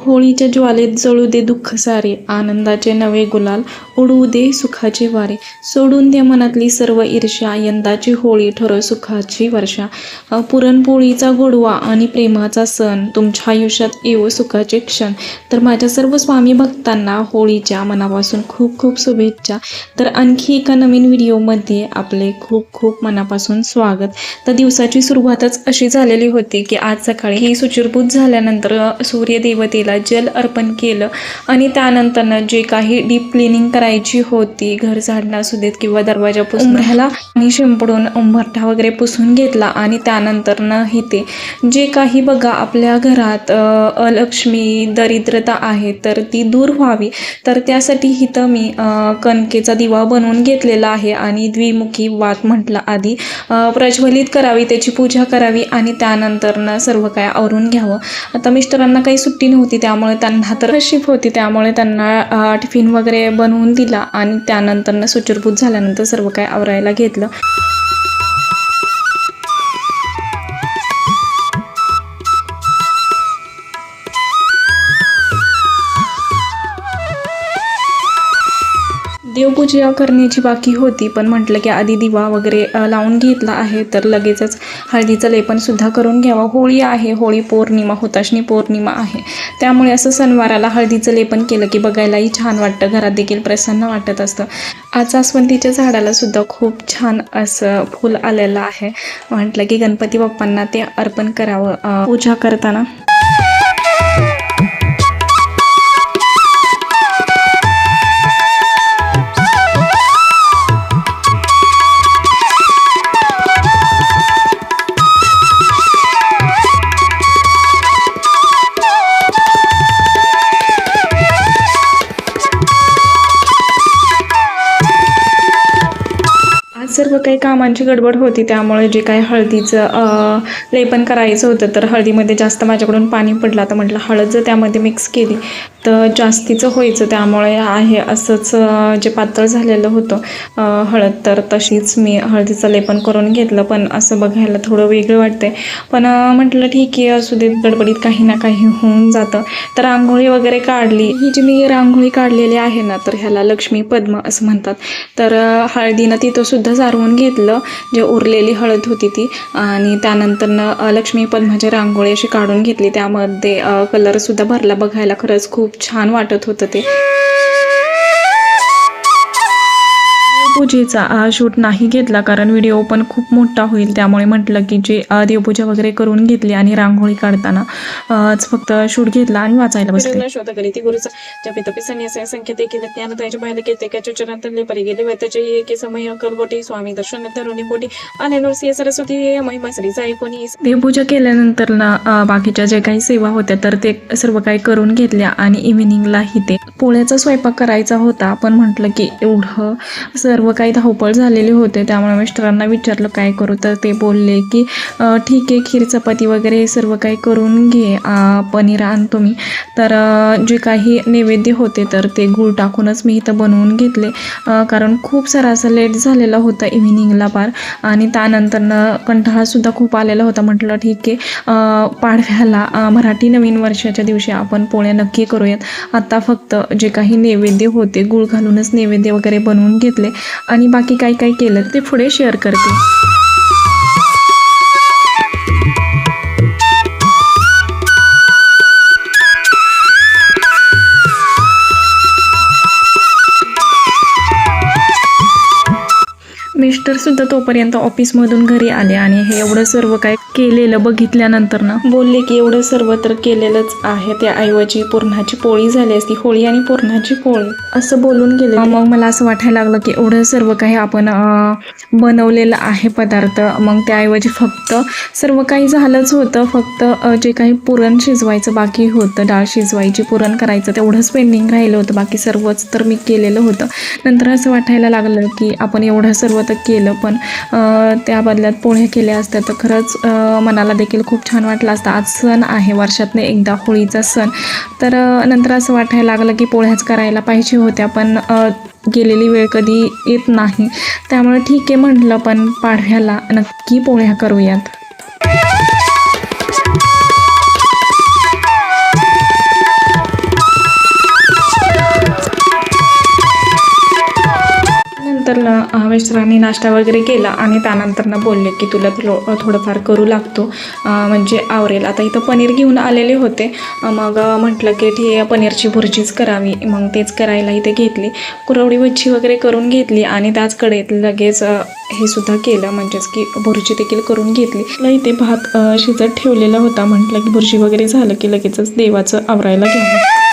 होळीच्या ज्वालेत जळू दे दुःख सारे, आनंदाचे नवे गुलाल उडवू दे सुखाचे वारे. सोडून दे मनातली सर्व ईर्ष्या, यंदाची होळी ठरो सुखाची वर्षा. पुरणपोळीचा गोडवा आणि प्रेमाचा सण, तुमच्या आयुष्यात येवो सुखाचे क्षण. तर माझ्या सर्व स्वामी भक्तांना होळीच्या मनापासून खूप खूप शुभेच्छा. तर आणखी एका नवीन व्हिडिओमध्ये आपले खूप खूप मनापासून स्वागत. तर दिवसाची सुरुवातच अशी झालेली होती की आज सकाळी ही शुचिर्भूत झाल्यानंतर सूर्यदेवतेला जल अर्पण केलं आणि त्यानंतरनं जे काही डीप क्लिनिंग करायची होती, घर झाडणं असू देत किंवा दरवाजा पुसण्याला आणि शिंपडून उंबरठा वगैरे पुसून घेतला. आणि त्यानंतरनं इथे जे काही बघा आपल्या घरात अलक्ष्मी दरिद्रता आहे तर ती दूर व्हावी, तर त्यासाठी इथं मी कणकेचा दिवा बनवून घेतलेला आहे आणि द्विमुखी वात म्हटलं आधी प्रज्वलित करावी, त्याची पूजा करावी आणि त्यानंतरनं सर्व काय आवरून घ्यावं. आता मिस्टरांना काही सुट्टी नव्हती त्यामुळे त्यांना तर शिफ्ट होती, त्यामुळे त्यांना टिफिन वगैरे बनवून दिला आणि त्यानंतरनं शुचिर्भूत झाल्यानंतर सर्व काय आवरायला घेतलं. देवपूजा करण्याची बाकी होती, पण म्हटलं की आधी दिवा वगैरे लावून घेतला आहे तर लगेचच हळदीचं लेपनसुद्धा करून घ्यावं. होळी आहे, होळी पौर्णिमा, हुताशनी पौर्णिमा आहे, त्यामुळे असं सणवाराला हळदीचं लेपन केलं की बघायलाही छान वाटतं, घरात देखील प्रसन्न वाटत असतं. आज जास्वंदीच्या झाडाला सुद्धा खूप छान असं फूल आलेलं आहे. म्हटलं की गणपती बाप्पांना ते अर्पण करावं पूजा करताना. सर्व काही कामांची गडबड होती, त्यामुळे जे काही हळदीचं लेपन करायचं होतं तर हळदीमध्ये जास्त माझ्याकडून पाणी पडलं. तर म्हटलं हळद जर त्यामध्ये मिक्स केली तर जास्तीचं व्हायचं, त्यामुळे आहे असंच जे पातळ झालेलं होतं हळद तर तशीच मी हळदीचं लेपन करून घेतलं. पण असं बघायला थोडं वेगळं वाटतंय, पण म्हटलं ठीक आहे असू देत, गडबडीत काही ना काही होऊन जातं. तर रांगोळी वगैरे काढली. ही जी मी रांगोळी काढलेली आहे ना तर ह्याला लक्ष्मी पद्म असं म्हणतात. तर हळदीनं तिथं सुद्धा सारवून घेतलं जे उरलेली हळद होती ती, आणि त्यानंतरनं लक्ष्मी पद्माची रांगोळी अशी काढून घेतली. त्यामध्ये कलरसुद्धा भरला, बघायला खरंच खूप छान वाटत होतं ते. पूजेचा शूट नाही घेतला कारण व्हिडिओ पण खूप मोठा होईल, त्यामुळे म्हटलं की जे देवपूजा वगैरे करून घेतली आणि रांगोळी काढताना फक्त शूट घेतला आणि वाचायला बसले. शोध करी ती गुरुचा जपी तपी सन्यासी संकेत केले त्यानं त्याच्या बाहेर केले त्याच्या चरणातले परी गेले व त्याचे एके समय कलबोटी स्वामी दर्शन धरुणी बोटी आणि नरसिंह सरस्वती महिमा श्रीचा कोणी. देवपूजा केल्यानंतर ना बाकीच्या जे काही सेवा होत्या तर ते सर्व काही करून घेतल्या आणि इव्हिनिंगलाही ते पोळ्याचा स्वयंपाक करायचा होता. आपण म्हटलं की एवढं सर्व काही धावपळ झालेली होते, त्यामुळे मिस्टरांना विचारलं काय करू, तर ते बोलले की ठीक आहे खीर चपाती वगैरे हे सर्व काही करून घे, पनीर आणतो मी. तर जे काही नैवेद्य होते तर ते गूळ टाकूनच मी इथं बनवून घेतले, कारण खूप सारा असं लेट झालेलं होतं इव्हिनिंगला पार, आणि त्यानंतरनं कंटाळासुद्धा खूप आलेला होता. म्हटलं ठीक आहे पाडव्याला मराठी नवीन वर्षाच्या दिवशी आपण पोळ्या नक्की करूयात. आता फक्त जे काही नैवेद्य होते गूळ घालूनच नैवेद्य वगैरे बनवून घेतले आणि बाकी काय काय केलं ते पुढे शेअर करते. मिस्टरसुद्धा तोपर्यंत ऑफिसमधून घरी आले आणि हे एवढं सर्व काय केलेलं बघितल्यानंतर ना बोलले की एवढं सर्व तर केलेलंच आहे, त्याऐवजी पुरणाची पोळी झाली असती, होळी आणि पुरणाची पोळी असं बोलून गेले. मग मला असं वाटायला लागलं की एवढं सर्व काही आपण बनवलेलं आहे पदार्थ, मग त्याऐवजी फक्त सर्व काही झालंच होतं, फक्त जे काही पुरण शिजवायचं बाकी होतं, डाळ शिजवायची, पुरण करायचं तेवढंच पेंडिंग राहिलं होतं, बाकी सर्वच तर मी केलेलं होतं. नंतर असं वाटायला लागलं की आपण एवढं सर्व तर केलं, पण त्या बदल्यात पोळ्या केल्या असत्या तर खरंच मनाला देखील खूप छान वाटलं असतं. आज सण आहे, वर्षातनं एकदा होळीचा सण, तर नंतर असं वाटायला लागलं की पोळ्याच करायला पाहिजे होत्या, पण गेलेली वेळ कधी येत नाही, त्यामुळे ठीक आहे म्हटलं पण पाडव्याला नक्की पोळ्या करूयात. त्यानंतर मिस्टरांनी नाश्ता वगैरे केला आणि त्यानंतर बोलले की तुला थोडंफार करू लागतो, म्हणजे आवरेल. आता इथं पनीर घेऊन आलेले होते, मग म्हटलं की ठीक आहे पनीरची भुर्जीच करावी. मग तेच करायला इथे घेतली, कुरवडी मच्छी वगैरे करून घेतली आणि त्याच कढईत लगेच हे सुद्धा केलं, म्हणजेच की भुर्जी देखील करून घेतली. इथे भात शिजत ठेवलेला होता, म्हटलं की भुर्जी वगैरे झालं की लगेचच देवाचं आवरायला घ्यावं.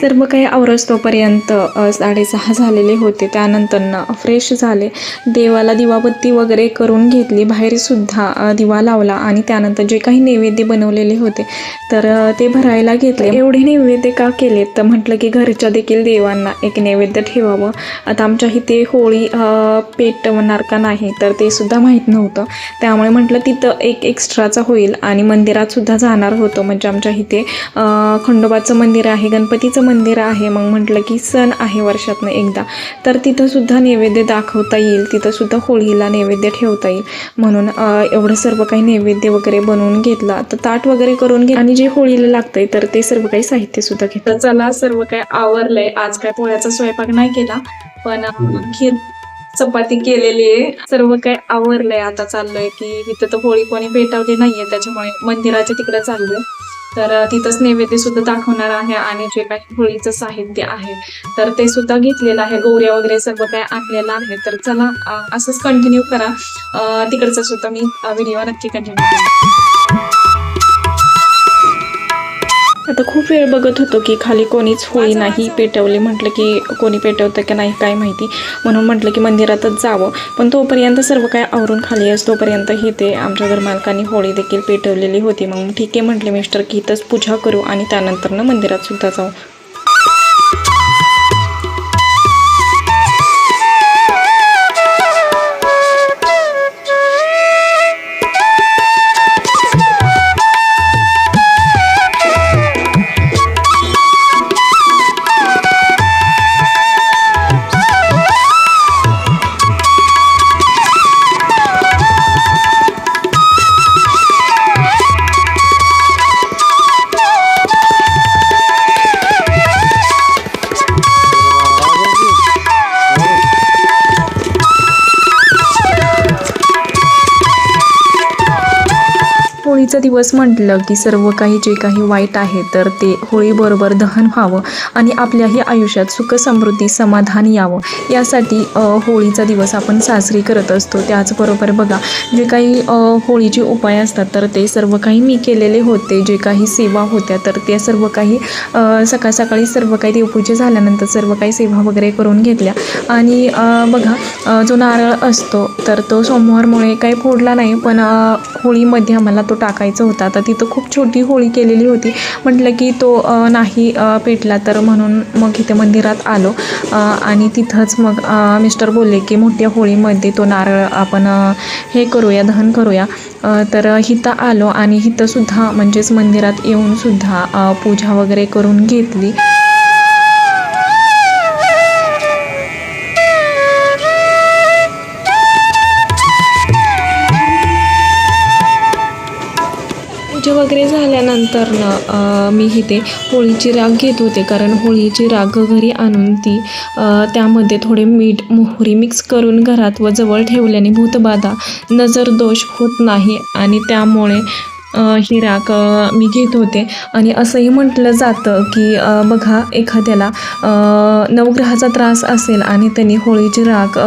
सर्व काही आवरस्तोपर्यंत 6:30 झालेले होते. त्यानंतर फ्रेश झाले, देवाला दिवाबत्ती वगैरे करून घेतली, बाहेरसुद्धा दिवा लावला आणि त्यानंतर जे काही नैवेद्य बनवलेले होते तर ते भरायला घेतले. एवढे नैवेद्य का केलेत तर म्हटलं की घरच्या देखील देवांना एक नैवेद्य ठेवावं. आता आमच्या इथे होळी पेटवणार का नाही तर ते सुद्धा माहीत नव्हतं, त्यामुळे म्हटलं तिथं एक एक्स्ट्राचा होईल आणि मंदिरातसुद्धा जाणार होतो. म्हणजे आमच्या इथे खंडोबाचं मंदिर आहे, गणपतीचं मंदिर आहे, मग म्हटलं की सण आहे वर्षातनं एकदा, तर तिथंसुद्धा नैवेद्य दाखवता येईल, तिथंसुद्धा होळीला नैवेद्य ठेवता येईल म्हणून एवढं सर्व काही नैवेद्य वगैरे बनवून घेतला. तर ताट वगैरे करून आणि जे होळीला लागतंय तर ते सर्व काही साहित्यसुद्धा घेतलं. चला सर्व काही आवरलंय. आज काय पोळ्याचा स्वयंपाक नाही केला, पण खीर चपाती केलेली आहे, सर्व काही आवरलंय. आता चाललोय की इथं तर होळी कोणी पेटवली नाहीये, त्याच्यामुळे मंदिराच्या तिकडे चाललोय. तर तिथंच नैवेद्य सुद्धा दाखवणार आहे आणि जे काही होळीचं साहित्य आहे तर ते सुद्धा घेतलेलं आहे, गौऱ्या वगैरे सर्व काही आणलेलं आहे. तर चला असंच कंटिन्यू करा, तिकडचं सुद्धा मी व्हिडिओ नक्की कंटिन्यू करा. आता खूप वेळ बघत होतो की खाली कोणीच होळी नाही पेटवली, म्हटलं की कोणी पेटवतं की नाही काय माहिती, म्हणून म्हटलं की मंदिरातच जावं. पण तोपर्यंत सर्व काय आवरून खाली तोपर्यंत ते आमच्या घरमालकांनी होळी देखील पेटवलेली होती. मग ठीक आहे म्हटले मिस्टर की इथंच पूजा करू आणि त्यानंतर मंदिरात सुद्धा जाऊ. होळीचा दिवस म्हटलं की सर्व काही जे काही वाईट आहे तर ते होळीबरोबर दहन व्हावं आणि आपल्याही आयुष्यात सुख समृद्धी समाधान यावं, यासाठी होळीचा दिवस आपण साजरी करत असतो. त्याचबरोबर बघा जे काही होळीचे उपाय असतात तर ते सर्व काही मी केलेले होते. जे काही सेवा होत्या तर ते सर्व काही सकाळ सकाळी सर्व काही देवपूजा झाल्यानंतर सर्व काही सेवा वगैरे करून घेतल्या. आणि बघा जो नारळ असतो तर तो सोमवारमुळे काही फोडला नाही, पण होळीमध्ये आम्हाला तो टाकायचा होता. तर तिथं खूप छोटी होळी केलेली होती, म्हटलं की तो नाही पेटला तर म्हणून मग इथे मंदिरात आलो आणि तिथंच मग मिस्टर बोलले की मोठ्या होळीमध्ये तो नारळ आपण हे करूया, दहन करूया. तर इथं आलो आणि इथंसुद्धा म्हणजेच मंदिरात येऊनसुद्धा पूजा वगैरे करून घेतली. पूजा वगैरे झाल्यानंतर मी इथे होळीची राख घेत होते, कारण होळीची राख घरी आणून ती त्यामध्ये थोडे मीठ मोहरी मिक्स करून घरात व जवळ ठेवल्याने भूतबाधा नजर दोष होत नाही आणि त्यामुळे ही राख मी घेत होते. आणि असंही म्हटलं जातं की बघा एखाद्याला नवग्रहाचा त्रास असेल आणि त्यांनी होळीची राख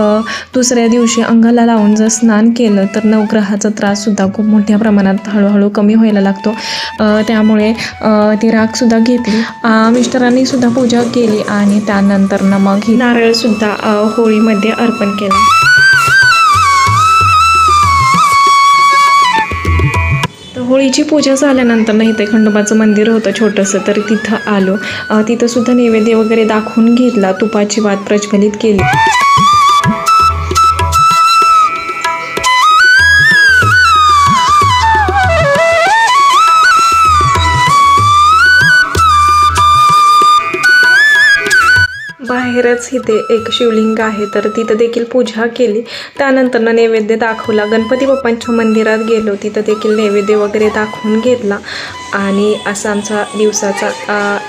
दुसऱ्या दिवशी अंगाला लावून जर स्नान केलं तर नवग्रहाचा त्राससुद्धा खूप मोठ्या प्रमाणात हळूहळू कमी व्हायला लागतो. त्यामुळे ती राखसुद्धा घेतली. मिस्टरांनीसुद्धा पूजा केली आणि त्यानंतर मग ही नारळसुद्धा होळीमध्ये अर्पण केला. होळीची पूजा झाल्यानंतर इथे खंडोबाचं मंदिर होतं छोटंसं, तर तिथं आलो. तिथंसुद्धा नैवेद्य वगैरे दाखवून घेतला, तुपाची वात प्रज्वलित केली. बाहेरच इथे एक शिवलिंग आहे, तर तिथं देखील पूजा केली. त्यानंतर नैवेद्य दाखवला. गणपती बाप्पांच्या मंदिरात गेलो, तिथं देखील नैवेद्य वगैरे दाखवून घेतला आणि असा आमचा दिवसाचा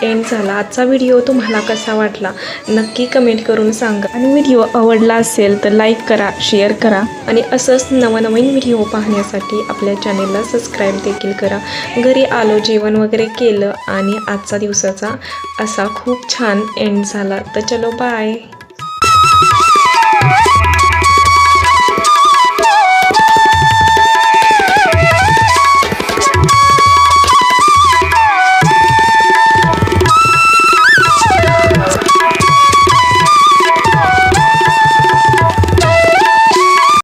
एंड झाला. आजचा व्हिडिओ तुम्हाला कसा वाटला नक्की कमेंट करून सांगा आणि व्हिडिओ आवडला असेल तर लाईक करा, शेअर करा आणि असंच नवनवीन व्हिडिओ पाहण्यासाठी आपल्या चॅनेलला सबस्क्राईब देखील करा. घरी आलो, जेवण वगैरे केलं आणि आजचा दिवसाचा असा खूप छान एंड झाला. तर चलो बाय.